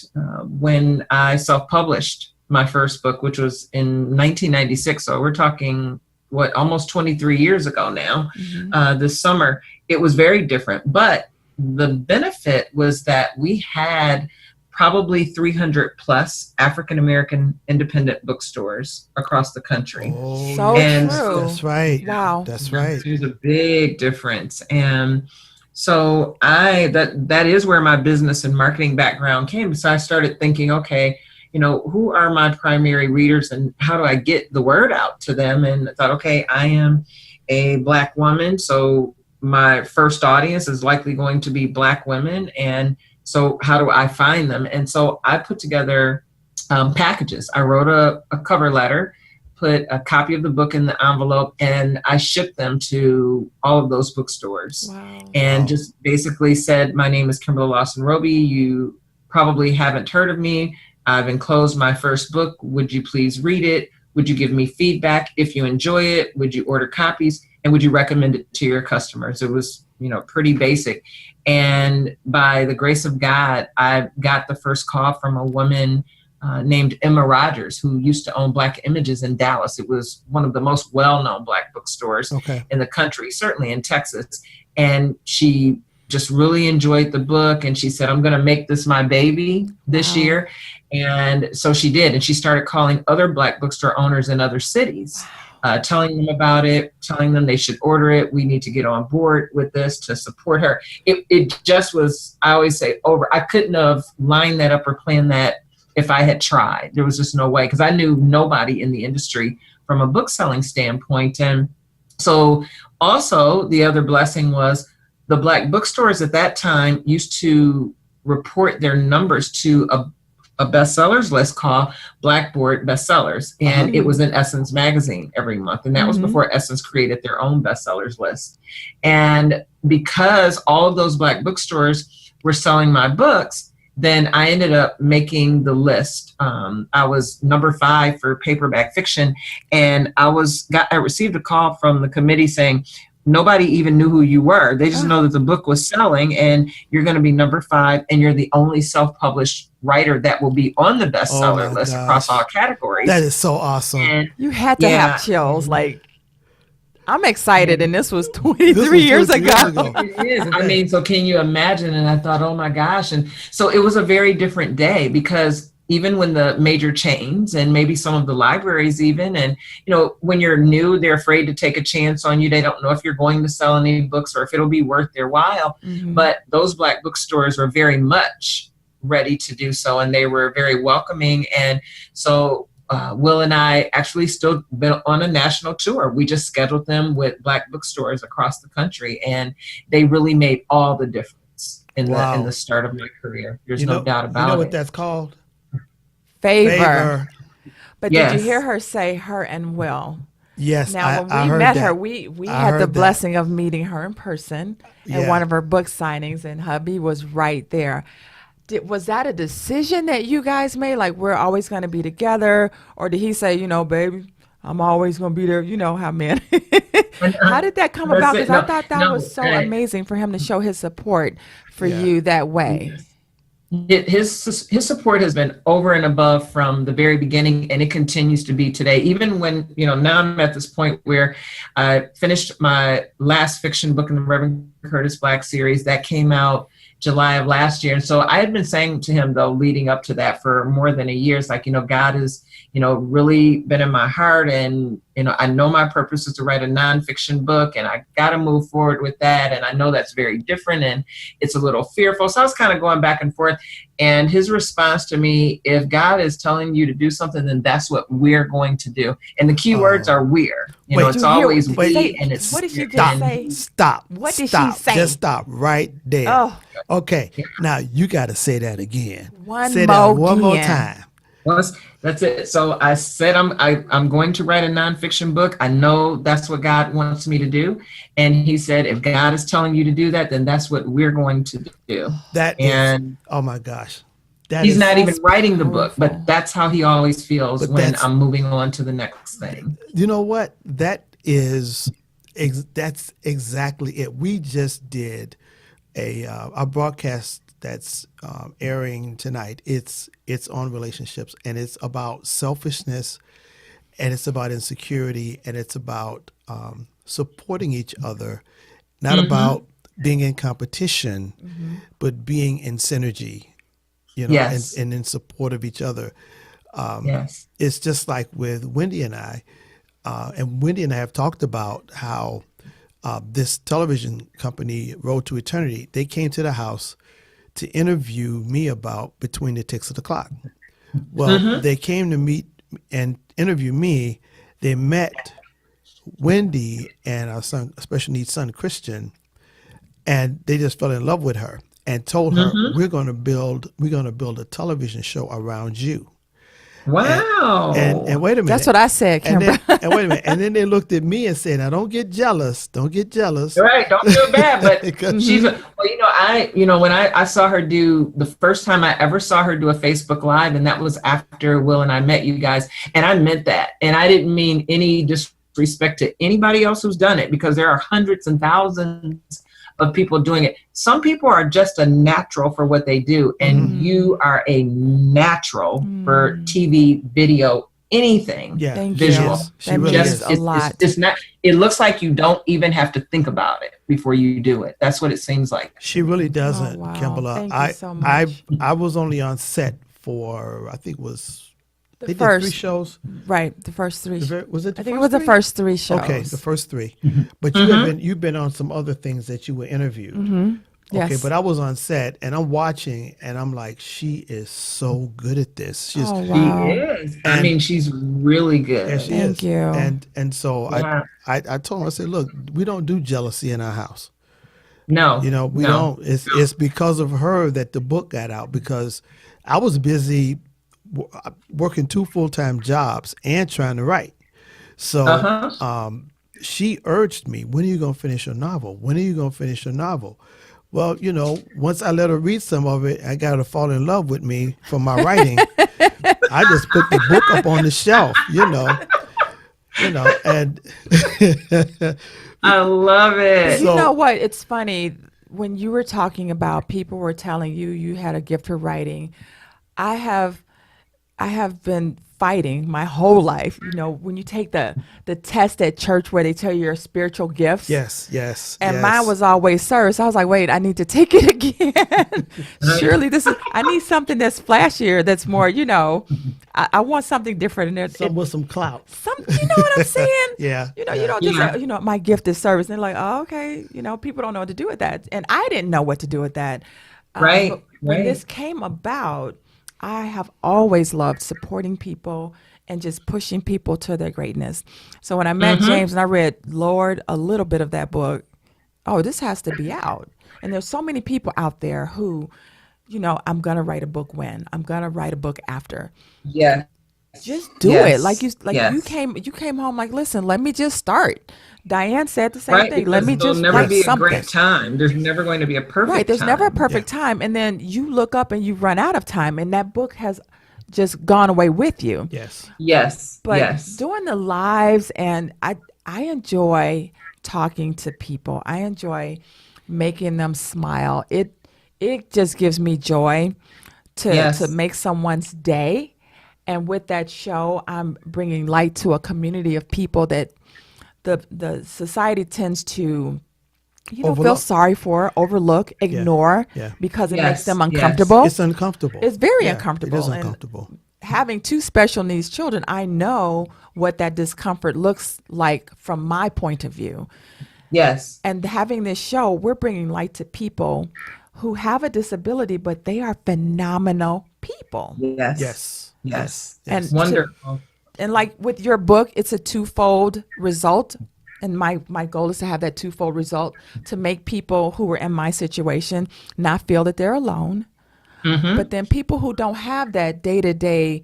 D: when I self-published my first book, which was in 1996, so we're talking almost 23 years ago now, this summer, it was very different. But the benefit was that we had probably 300 plus African-American independent bookstores across the country.
B: Oh,
C: So
D: And-
C: true.
B: that's right.
C: Wow.
B: That's right.
D: There's a big difference. And so that is where my business and marketing background came. So I started thinking, okay, who are my primary readers and how do I get the word out to them? And I thought, okay, I am a Black woman, so my first audience is likely going to be Black women. And so how do I find them? And so I put together packages. I wrote a cover letter, put a copy of the book in the envelope, and I shipped them to all of those bookstores.
C: Wow.
D: And just basically said, my name is Kimberla Lawson Robey. You probably haven't heard of me. I've enclosed my first book. Would you please read it? Would you give me feedback? If you enjoy it, would you order copies? And would you recommend it to your customers? It was, pretty basic. And by the grace of God, I got the first call from a woman named Emma Rogers, who used to own Black Images in Dallas. It was one of the most well-known Black bookstores in the country, certainly in Texas. And she just really enjoyed the book. And she said, I'm going to make this my baby this year. And so she did. And she started calling other Black bookstore owners in other cities, telling them about it, telling them they should order it. We need to get on board with this to support her. It just was, I always say, over. I couldn't have lined that up or planned that if I had tried. There was just no way, because I knew nobody in the industry from a book selling standpoint. And so also the other blessing was the Black bookstores at that time used to report their numbers to a bestsellers list called Blackboard Bestsellers. And it was in Essence magazine every month. And that was before Essence created their own bestsellers list. And because all of those Black bookstores were selling my books, then I ended up making the list. I was number 5 for paperback fiction. And I received a call from the committee saying, nobody even knew who you were. They just know that the book was selling and you're going to be number 5 and you're the only self-published writer that will be on the bestseller list across all categories.
B: That is so awesome.
D: And
C: You had to have chills. Like, I'm excited, and this was 23 years ago.
D: it is. I mean, so can you imagine? And I thought, oh my gosh. And so it was a very different day because even when the major chains and maybe some of the libraries even, and when you're new, they're afraid to take a chance on you. They don't know if you're going to sell any books or if it'll be worth their while. But those Black bookstores were very much ready to do so, and they were very welcoming. And so Will and I actually still been on a national tour. We just scheduled them with Black bookstores across the country, and they really made all the difference in the start of my career. There's no doubt about it.
B: You know what that's called?
C: Favor. But
D: Yes.
C: did you hear her say her and Will?
B: Yes.
C: Now,
B: I
C: when we
B: heard
C: met
B: that.
C: her, we
B: I
C: had the
B: heard that.
C: blessing of meeting her in person at
B: Yeah.
C: one of her book signings, and hubby was right there. Was that a decision that you guys made? Like, we're always going to be together? Or did he say, baby, I'm always going to be there? You know how men. How did that come about? Because I thought that was so amazing for him to show his support for you that way.
D: His support has been over and above from the very beginning, and it continues to be today. Even when, now I'm at this point where I finished my last fiction book in the Reverend Curtis Black series that came out July of last year. And so I had been saying to him, though, leading up to that for more than a year, it's like, God has, really been in my heart. And, I know my purpose is to write a nonfiction book, and I got to move forward with that. And I know that's very different, and it's a little fearful. So I was kind of going back and forth. And his response to me, if God is telling you to do something, then that's what we're going to do. And the key words are we're. It's always we, and it's
C: what did she just say?
B: Stop.
C: What did
B: Stop.
C: she say?
B: Just stop right there.
C: Oh.
B: Okay. Now you got to say that again.
C: Say that
B: one more time.
D: That's it. So I said I'm going to write a nonfiction book. I know that's what God wants me to do. And he said, if God is telling you to do that, then that's what we're going to do. Oh
B: my gosh.
D: He's not even writing the book, but that's how he always feels when I'm moving on to the next thing.
B: You know what? That's exactly it. We just did a broadcast that's airing tonight. It's on relationships, and it's about selfishness, and it's about insecurity, and it's about supporting each other, not about being in competition, but being in synergy,
D: Yes.
B: and in support of each other.
D: Yes.
B: It's just like with Wendy and I, and Wendy and I have talked about how this television company, Road to Eternity, they came to the house to interview me about Between the Ticks of the Clock. Well, they came to meet and interview me. They met Wendy and our son, special needs son, Christian, and they just fell in love with her and told her, we're going to build a television show around you.
D: Wow.
B: And wait a minute.
C: That's what I said, Kimberla.
B: And wait a minute. And then they looked at me and said, now don't get jealous. Don't get jealous.
D: Right. Don't feel bad. But she's, when I saw her the first time I ever saw her do a Facebook Live, and that was after Will and I met you guys. And I meant that. And I didn't mean any disrespect to anybody else who's done it, because there are hundreds and thousands of people doing it. Some people are just a natural for what they do, and you are a natural for TV, video, anything.
B: Yeah,
C: Thank
D: visual.
C: you.
B: She
C: That
B: really
C: means
B: is.
C: a lot.
D: It's not. It looks like you don't even have to think about it before you do it. That's what it seems like.
B: She really doesn't,
C: wow.
B: Kimberla.
C: Thank you so much.
B: I was only on set for, I think it was,
C: The
B: they
C: first,
B: did 3 shows.
C: right? The first 3.
B: Was it the
C: I think it
B: first
C: was the
B: 3?
C: first 3 shows.
B: Okay, the first 3. But you've been on some other things that you were interviewed.
C: Yes.
B: Okay, but I was on set and I'm watching and I'm like, she is so good at this. She's
C: Oh, wow.
D: She is. I mean, she's really good.
B: yeah, she
C: Thank
B: is.
C: you.
B: And so
D: Yeah.
B: I told her, I said, look, we don't do jealousy in our house.
D: No,
B: We don't. It's because of her that the book got out, because I was busy working 2 full-time jobs and trying to write. So she urged me, when are you going to finish your novel? When are you going to finish your novel? Well, once I let her read some of it, I got her to fall in love with me for my writing. I just put the book up on the shelf, and
D: I love it.
C: You know what? It's funny. When you were talking about people were telling you you had a gift for writing, I have I have been fighting my whole life. You know, when you take the test at church where they tell you your spiritual gifts.
B: Yes, yes.
C: And
B: yes.
C: mine was always service. I was like, wait, I need to take it again. Surely I need something that's flashier, that's more, you know, I want something different in there.
B: Some with some clout.
C: You know what I'm saying?
B: Yeah.
C: You know,
B: yeah.
C: you don't just say, you know, my gift is service. And they're like, oh, okay. You know, people don't know what to do with that. And I didn't know what to do with that. But when this came about, I have always loved supporting people and just pushing people to their greatness. So when I met James and I read, Lord, a little bit of that book, oh, this has to be out. And there's so many people out there who, you know, I'm going to write a book when, I'm going to write a book after.
D: Yeah.
C: Just do it. You came home like, listen, let me just start. Diane said the same thing. Let me just
D: never
C: write
D: be
C: something.
D: a great time. There's never going to be a perfect time.
C: Right. There's never a perfect time. And then you look up and you run out of time. And that book has just gone away with you.
B: Yes.
D: Yes.
C: But doing the lives, and I enjoy talking to people. I enjoy making them smile. It just gives me joy to make someone's day. And with that show, I'm bringing light to a community of people that the society tends to, you know, feel sorry for, overlook, ignore, because it makes them uncomfortable.
B: It's uncomfortable.
C: It's very uncomfortable.
B: It is uncomfortable.
C: And having two special needs children, I know what that discomfort looks like from my point of view.
D: Yes.
C: And having this show, we're bringing light to people who have a disability, but they are phenomenal people.
D: Yes.
B: Yes.
D: Yes.
C: And
D: wonderful.
C: And like with your book, it's a twofold result. And my goal is to have that twofold result to make people who are in my situation not feel that they're alone. But then people who don't have that day-to-day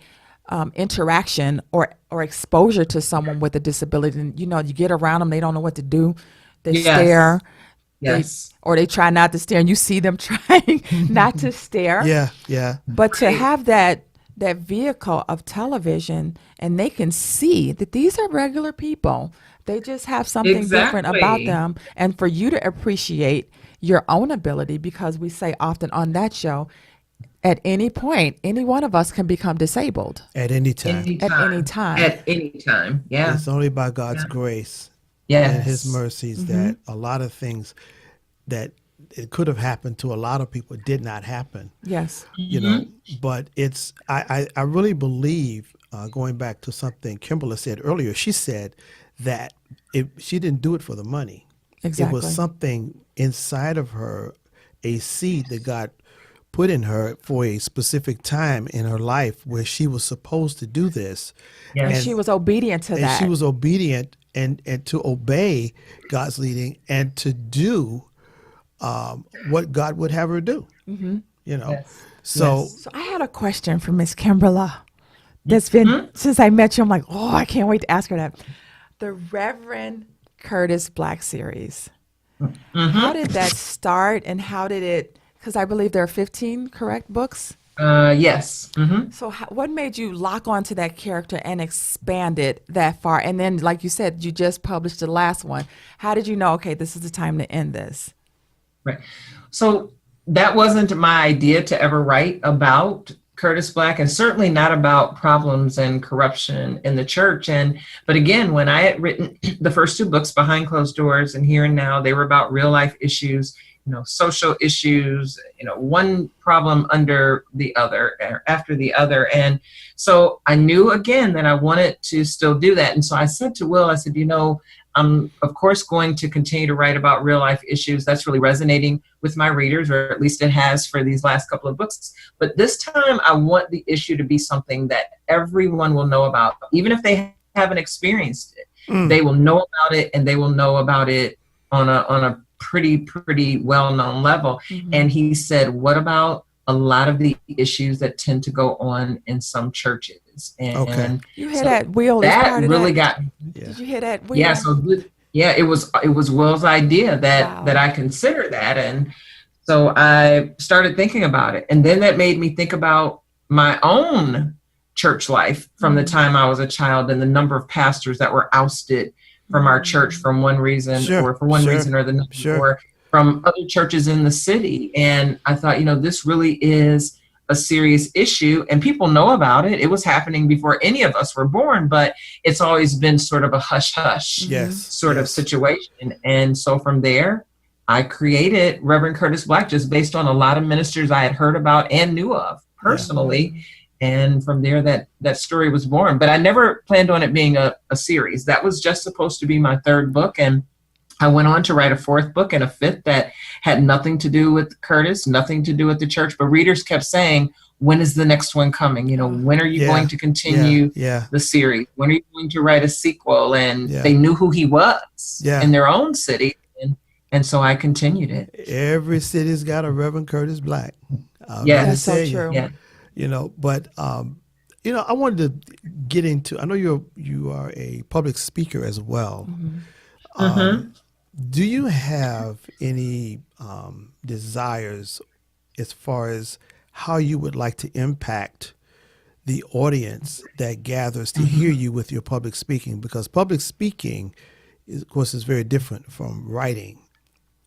C: interaction or exposure to someone with a disability, and, you know, you get around them, they don't know what to do. They stare. Or they try not to stare, and you see them trying not to stare.
B: Yeah.
C: But to have that vehicle of television, and they can see that these are regular people. They just have something different about them. And for you to appreciate your own ability, because we say often on that show, at any point, any one of us can become disabled.
B: At any time.
C: At any time.
D: At any time. Yeah.
B: It's only by God's grace
D: Yes.
B: and his mercies that a lot of things that it could have happened to a lot of people did not happen.
C: Yes.
B: You know, but it's I really believe, going back to something Kimberla said earlier, she said that she didn't do it for the money.
C: Exactly.
B: It was something inside of her, a seed that God put in her for a specific time in her life where she was supposed to do this.
C: And she was obedient to that.
B: And she was obedient and to obey God's leading and to do what God would have her do. You know, so
C: I had a question for Miss Kimberla. That's been since I met you. I'm like, oh, I can't wait to ask her that. The Reverend Curtis Black series. How did that start, and how did it? Because I believe there are 15 correct books.
D: Yes.
C: So what made you lock onto that character and expand it that far? And then, like you said, you just published the last one. How did you know, okay, this is the time to end this?
D: Right. So that wasn't my idea to ever write about Curtis Black, and certainly not about problems and corruption in the church. But again, when I had written the first two books, Behind Closed Doors and Here and Now, they were about real life issues, you know, social issues, you know, one problem under the other or after the other. And so I knew again that I wanted to still do that. And so I said to Will, I said, you know, I'm of course going to continue to write about real life issues. That's really resonating with my readers, or at least it has for these last couple of books. But this time I want the issue to be something that everyone will know about, even if they haven't experienced it. They will know about it, and they will know about it on a pretty well-known level. And he said, what about a lot of the issues that tend to go on in some churches? And
C: you hear that, Will?
D: That really got me.
C: Did you hear that, Will?
D: Yeah. So it was Will's idea that I consider that, and so I started thinking about it, and then that made me think about my own church life from the time I was a child, and the number of pastors that were ousted from our church from one reason or for one reason or the or from other churches in the city. And I thought, you know, this really is a serious issue, and people know about it. It was happening before any of us were born, but it's always been sort of a hush hush sort of situation. And so from there, I created Reverend Curtis Black just based on a lot of ministers I had heard about and knew of personally. And from there, that story was born. But I never planned on it being a series. That was just supposed to be my third book. And I went on to write a fourth book and a fifth that had nothing to do with Curtis, nothing to do with the church. But readers kept saying, when is the next one coming? You know, when are you going to continue the series? When are you going to write a sequel? And they knew who he was in their own city. And so I continued it.
B: Every city's got a Reverend Curtis Black.
C: That's so true.
B: Yeah. You know, but you know, I wanted to get into. I know you are a public speaker as well. Do you have any desires as far as how you would like to impact the audience that gathers to hear you with your public speaking? Because public speaking, of course, is very different from writing.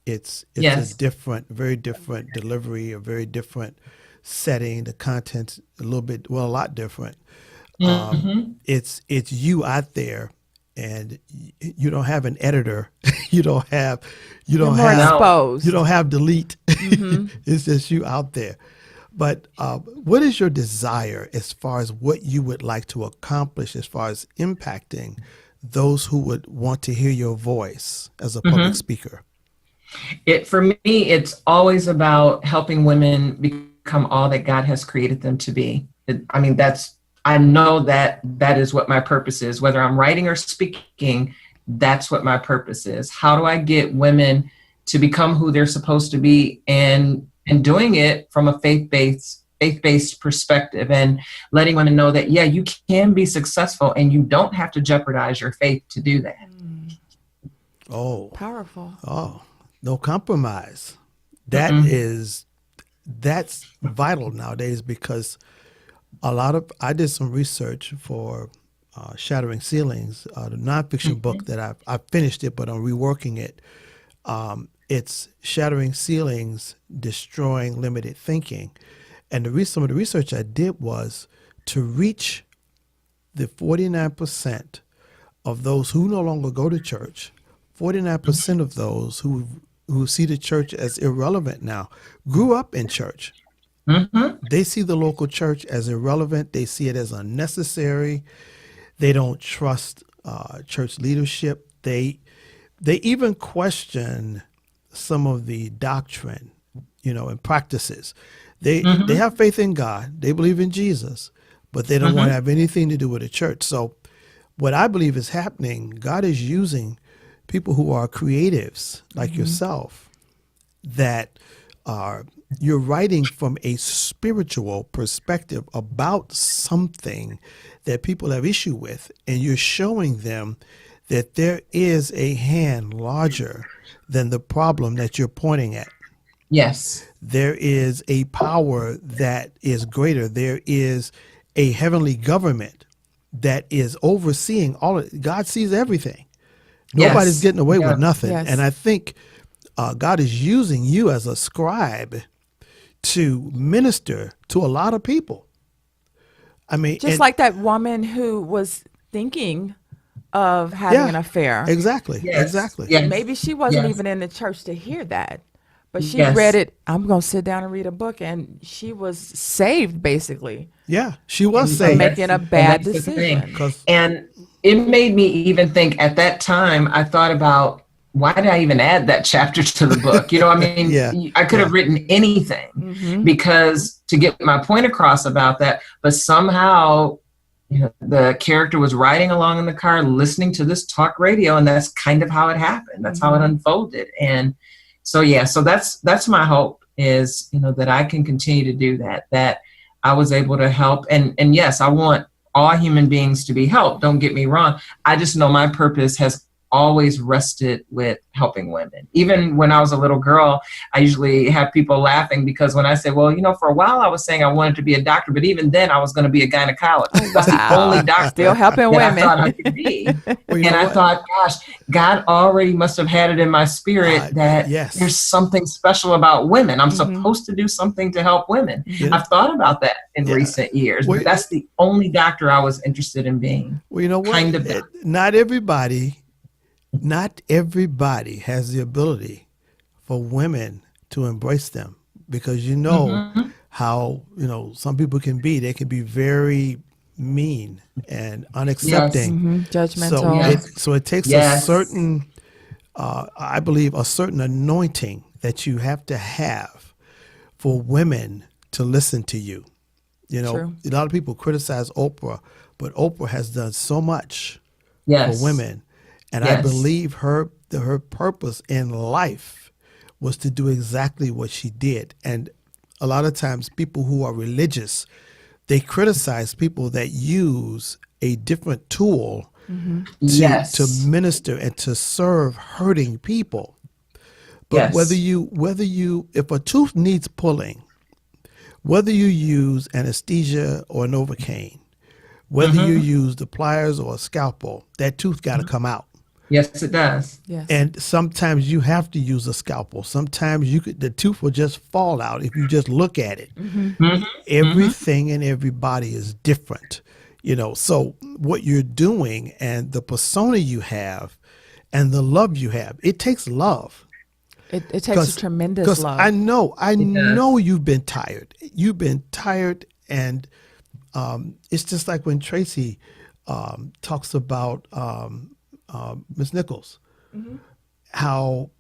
B: It's a different, very different delivery, a very different setting. The content's a lot different. It's you out there, and you don't have an editor. you don't have delete. It's just you out there. But what is your desire as far as what you would like to accomplish as far as impacting those who would want to hear your voice as a public speaker?
D: For me, it's always about helping women become all that God has created them to be. I know that is what my purpose is. Whether I'm writing or speaking, that's what my purpose is. How do I get women to become who they're supposed to be, and doing it from a faith-based perspective, and letting women know that, you can be successful and you don't have to jeopardize your faith to do that.
B: Oh,
C: powerful.
B: Oh, no compromise. That's vital nowadays, because I did some research for Shattering Ceilings, the nonfiction book that I finished it, but I'm reworking it. It's Shattering Ceilings, Destroying Limited Thinking. And some of the research I did was to reach the 49% of those who no longer go to church, 49% of those who see the church as irrelevant now, grew up in church. They see the local church as irrelevant. They see it as unnecessary. They don't trust church leadership. They even question some of the doctrine, and practices. They have faith in God. They believe in Jesus, but they don't want to have anything to do with the church. So what I believe is happening, God is using people who are creatives like yourself, that you're writing from a spiritual perspective about something that people have issue with, and you're showing them that there is a hand larger than the problem that you're pointing at.
D: Yes.
B: There is a power that is greater. There is a heavenly government that is overseeing all of it. God sees everything. Nobody's getting away with nothing.
C: Yes.
B: And I think God is using you as a scribe to minister to a lot of people. I mean,
C: just like that woman who was thinking of having an affair.
B: Exactly. Exactly.
D: Yes.
C: Maybe she wasn't even in the church to hear that, but she read it. I'm going to sit down and read a book, and she was saved, basically.
B: Yeah, she was saved.
C: Making a bad decision.
D: And it made me even think, at that time, I thought about, why did I even add that chapter to the book? I could have written anything because to get my point across about that, but somehow the character was riding along in the car, listening to this talk radio, and that's kind of how it happened. That's how it unfolded. And so that's my hope, is, that I can continue to do that I was able to help. And yes, I want all human beings to be helped. Don't get me wrong. I just know my purpose has always rested with helping women. Even when I was a little girl, I usually have people laughing because when I say, well, for a while I was saying I wanted to be a doctor, but even then I was going to be a gynecologist.
C: Oh,
D: That's the
C: wow.
D: only doctor
C: Still helping
D: that I
C: women.
D: thought I could be.
B: Well, you
D: And
B: know
D: I
B: what?
D: thought, gosh, God already must have had it in my spirit that
B: yes.
D: there's something special about women. I'm supposed to do something to help women.
B: You know-
D: I've thought about that in
B: Yeah.
D: recent years,
B: Well,
D: but that's the only doctor I was interested in being.
B: Well, you know what?
D: Kind of that.
B: Not everybody has the ability for women to embrace them, because how some people can be. They can be very mean and unaccepting.
C: Judgmental.
B: So it takes a certain, I believe, a certain anointing that you have to have for women to listen to you.
C: True.
B: A lot of people criticize Oprah, but Oprah has done so much
D: Yes.
B: for women, and I believe her purpose in life was to do exactly what she did. And a lot of times, people who are religious, they criticize people that use a different tool to minister and to serve hurting people. But whether you if a tooth needs pulling, whether you use anesthesia or Novocaine, whether you use the pliers or a scalpel, that tooth got to come out.
D: Yes, it does.
C: Yes.
B: And sometimes you have to use a scalpel. Sometimes the tooth will just fall out if you just look at it. Everything in everybody is different, So what you're doing and the persona you have and the love you have, it takes love.
C: It takes a tremendous
B: Because
C: love.
B: I know you've been tired. You've been tired, and it's just like when Tracy talks about Miss Nichols, how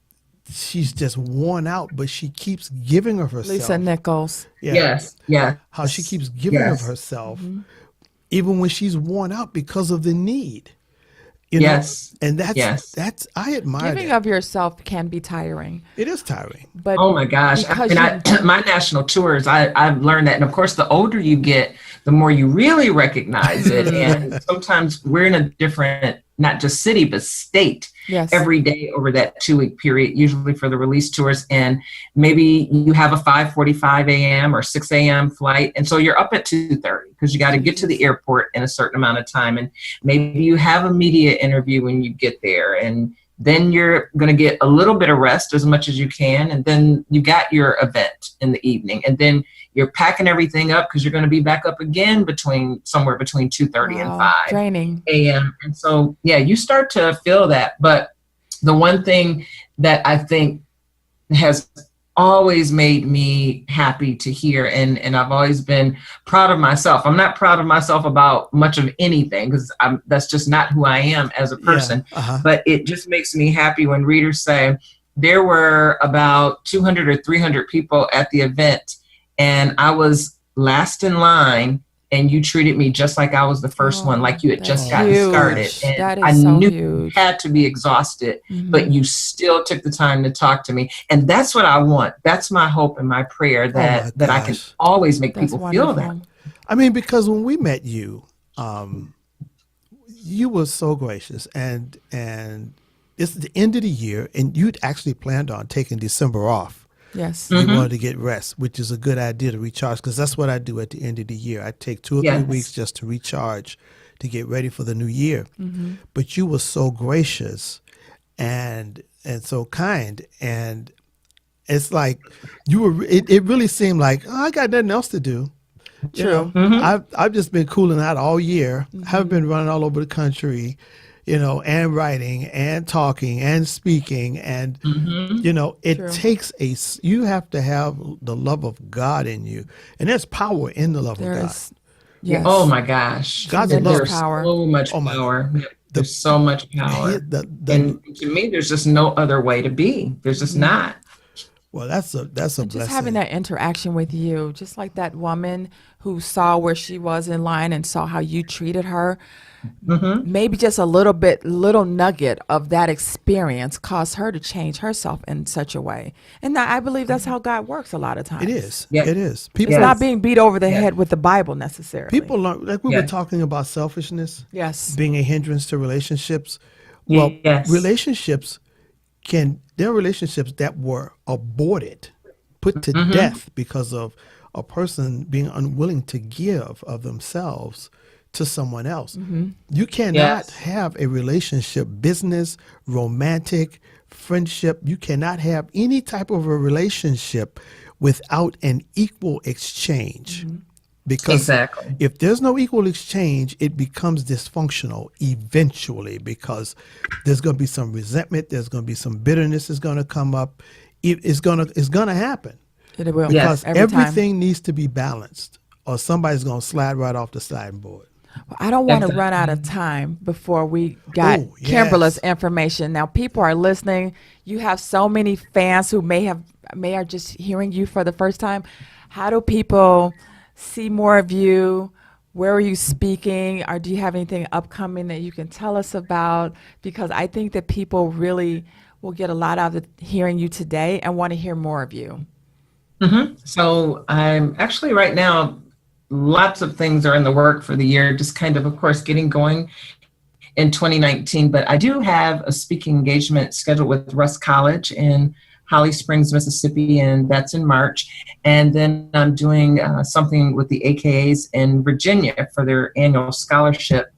B: she's just worn out, but she keeps giving of herself.
C: Lisa Nichols.
B: Yeah.
D: Yes.
B: How she keeps giving of herself, even when she's worn out because of the need. And that's I admire
C: Giving
B: that.
C: of yourself can be tiring.
B: It is tiring.
C: But
D: Oh my gosh.
C: because
D: My national tours, I've learned that. And of course, the older you get, the more you really recognize it. And sometimes we're in a different, not just city, but state every day over that 2-week period, usually for the release tours. And maybe you have a 5:45 a.m. or 6 a.m. flight. And so you're up at 2:30 because you got to get to the airport in a certain amount of time. And maybe you have a media interview when you get there. And then you're going to get a little bit of rest as much as you can. And then you got your event in the evening. And then you're packing everything up because you're going to be back up again somewhere between 2:30 and 5
C: training
D: a.m. And so, you start to feel that. But the one thing that I think has always made me happy to hear, and I've always been proud of myself. I'm not proud of myself about much of anything because that's just not who I am as a person. But it just makes me happy when readers say there were about 200 or 300 people at the event, and I was last in line, and you treated me just like I was the first one, like you had just gotten started. And
C: that is
D: I
C: so
D: knew
C: huge.
D: you had to be exhausted, but you still took the time to talk to me. And that's what I want. That's my hope and my prayer that I can always make people feel that.
B: I mean, because when we met you, you were so gracious, and it's the end of the year, and you'd actually planned on taking December off.
C: Yes.
B: You wanted to get rest, which is a good idea to recharge, because that's what I do at the end of the year. I take 2 or 3 weeks just to recharge, to get ready for the new year. But you were so gracious and so kind, and it's like you were. It really seemed like, I got nothing else to do.
C: True.
B: I've just been cooling out all year. I've been running all over the country, and writing and talking and speaking. And, it takes you have to have the love of God in you. And there's power in the love of God.
C: Yes.
D: Oh my gosh.
B: God's
C: There's
B: love.
C: power.
D: So much power. There's so much power. And to me, there's just no other way to be. There's just not.
B: Well, that's a blessing.
C: Just having that interaction with you, just like that woman who saw where she was in line and saw how you treated her. Maybe just a little nugget of that experience caused her to change herself in such a way. And I believe that's how God works a lot of times.
B: It is.
D: Yeah.
B: It is. People
C: It's not being beat over the head with the Bible necessarily.
B: People learn, like we were talking about selfishness.
C: Yes.
B: Being a hindrance to relationships. Well,
D: Yes.
B: relationships there are relationships that were aborted, put to death because of a person being unwilling to give of themselves to someone else. You cannot
D: Yes.
B: have a relationship, business, romantic, friendship. You cannot have any type of a relationship without an equal exchange. Because
D: Exactly.
B: if there's no equal exchange, it becomes dysfunctional eventually because there's going to be some resentment, there's going to be some bitterness is going to come up. It's going to happen
C: It will.
B: because
C: Every time.
B: everything needs to be balanced or somebody's going to slide right off the sliding board.
C: I don't want to
D: Exactly.
C: run out of time before we got
B: Oh, yes.
C: Kimberla's information. Now, people are listening. You have so many fans who may are just hearing you for the first time. How do people see more of you? Where are you speaking? Or do you have anything upcoming that you can tell us about? Because I think that people really will get a lot out of hearing you today and want to hear more of you.
D: So I'm actually right now, lots of things are in the work for the year, just kind of course, getting going in 2019. But I do have a speaking engagement scheduled with Russ College in Holly Springs, Mississippi, and that's in March. And then I'm doing something with the AKAs in Virginia for their annual scholarship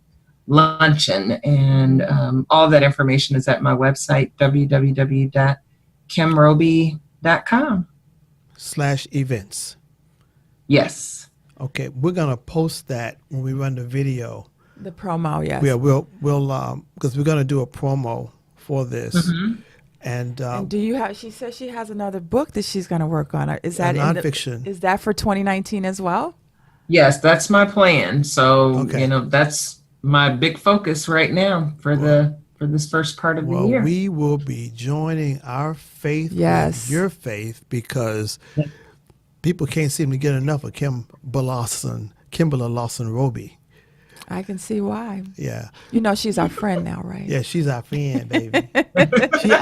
D: luncheon. And all that information is at my website, www.kimroby.com.
B: /events.
D: Yes.
B: Okay, we're going to post that when we run the video.
C: The promo, yes.
B: Yeah, we'll because we're going to do a promo for this. And
C: And do you have? She says she has another book that she's going to work on. Is that
B: nonfiction.
C: Is that for 2019 as well?
D: Yes, that's my plan. So,
B: Okay.
D: That's my big focus right now for this first part of the
B: well,
D: year.
B: we will be joining our faith
C: Yes.
B: with your faith because people can't seem to get enough of Kimberla Lawson Robey.
C: I can see why.
B: Yeah,
C: You know, she's our friend now, right?
B: yeah, she's our friend, baby. she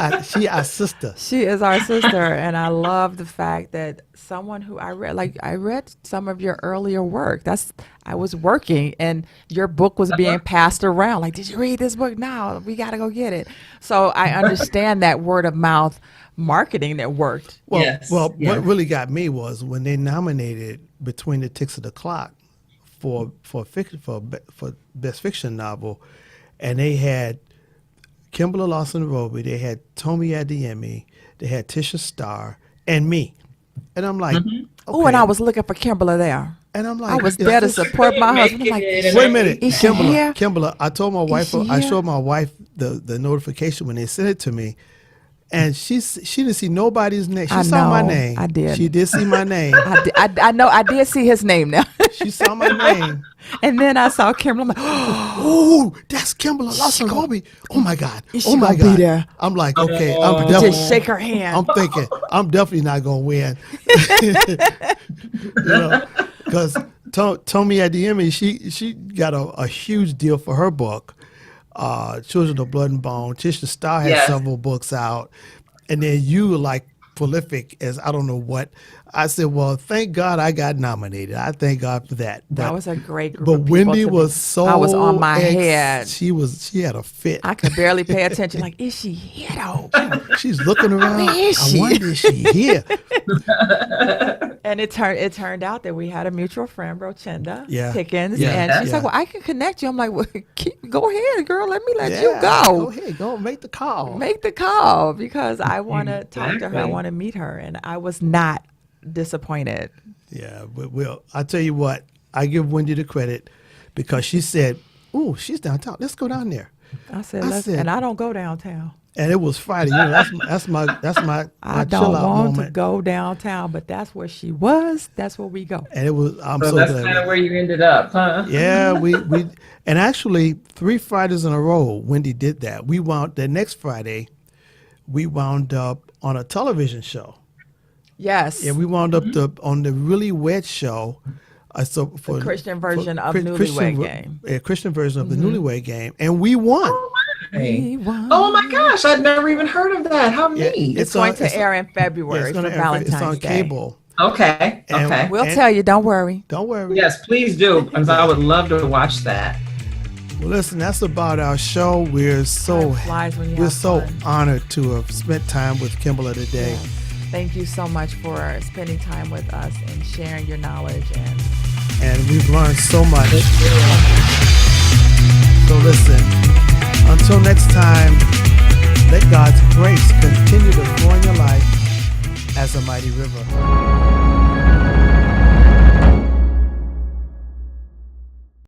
B: our sister.
C: She is our sister, and I love the fact that someone who I read some of your earlier work. I was working, and your book was being passed around. Like, did you read this book? No, we got to go get it. So I understand that word of mouth marketing that worked.
B: Well,
D: Yes,
B: well,
D: yes.
B: what really got me was when they nominated Between the Ticks of the Clock for best fiction novel, and they had Kimberla Lawson Robey, they had Tomi Adeyemi, they had Tisha Starr, and me, and I'm like,
C: Oh, and I was looking for Kimberla there.
B: and I'm like,
C: I was there to support my husband. I'm like,
D: Making it.
B: wait a minute,
C: Is she here?
B: Kimberla, I told my wife,
C: she
B: I
C: here?
B: showed my wife the notification when they sent it to me, and she didn't see nobody's name. She
C: I
B: saw my
C: know,
B: name.
C: I did.
B: She did see my name.
C: I know I did see his name now.
B: She saw my name.
C: And then I saw Kimberla. I'm like,
B: Oh, that's Kimberla Lawson Robey. Oh my God.
C: Is
B: Oh
C: she
B: my
C: gonna be
B: God.
C: there?
B: I'm like, okay,
D: Oh.
B: I'm definitely
C: just shake her hand.
B: I'm thinking I'm definitely not gonna win. Because Tomi Adeyemi, she got a huge deal for her book, Children of Blood and Bone. Tisha Starr had
D: Yes.
B: several books out, and then you were like prolific as I don't know what. I said, well, thank God I got nominated. I thank God for that.
C: That was a great group
B: But
C: of people
B: Wendy
C: to be-
B: was so.
C: I was on my head.
B: She had a fit.
C: I could barely pay attention. Like, is she here though?
B: She's looking around.
C: Where is
B: I
C: she?
B: wonder if she here.
C: And it turned out that we had a mutual friend, Brochinda
B: Yeah.
C: Pickens,
B: Yeah.
C: and she's
B: Yeah.
C: like, "Well, I can connect you." I'm like, "Well, go ahead, girl. Let me let
B: Yeah,
C: you
B: Go
C: go.
B: ahead, go make the call.
C: Make the call because I want to talk to her. I
D: Exactly.
C: want to meet her." And I was not disappointed.
B: Yeah, but I tell you what, I give Wendy the credit because she said, "Ooh, she's downtown. Let's go down there."
C: I said,
B: I said-
C: and I don't go downtown.
B: And it was Friday. You know, that's my
C: I
B: chill
C: don't
B: out
C: want to
B: moment.
C: go downtown, but that's where she was. That's where we go.
B: And it was. I'm
D: So
B: so
D: that's
B: glad.
D: kind of where you ended up, huh?
B: Yeah, we and actually 3 Fridays in a row, Wendy did that. The next Friday, we wound up on a television show.
C: Yes.
B: Yeah, we wound up on the Really Wed show. So for
C: The Christian version of
B: Christian
C: Newlywed
B: ver-
C: Game.
B: Yeah, Christian version of the Newlywed Game, and we won.
C: We won.
D: Oh my gosh, I'd never even heard of that. How
B: Yeah,
D: neat.
C: It's going to
B: it's-
C: air in
B: Yeah,
C: February
B: it's gonna
C: for
B: air.
C: Valentine's
B: It's on
C: Day.
B: cable.
D: Okay.
B: And-
D: Okay.
C: We'll
B: And-
C: tell you. Don't worry.
B: Don't worry.
D: Yes, please do, because I would love to watch that.
B: Well, listen, that's about our show. We're so
C: Time flies when you
B: we're
C: have
B: so
C: fun.
B: honored to have spent time with Kimberla today.
C: Yes. Thank you so much for spending time with us and sharing your knowledge.
B: And we've learned so much. So listen, until next time, let God's grace continue to flow in your life as a mighty river.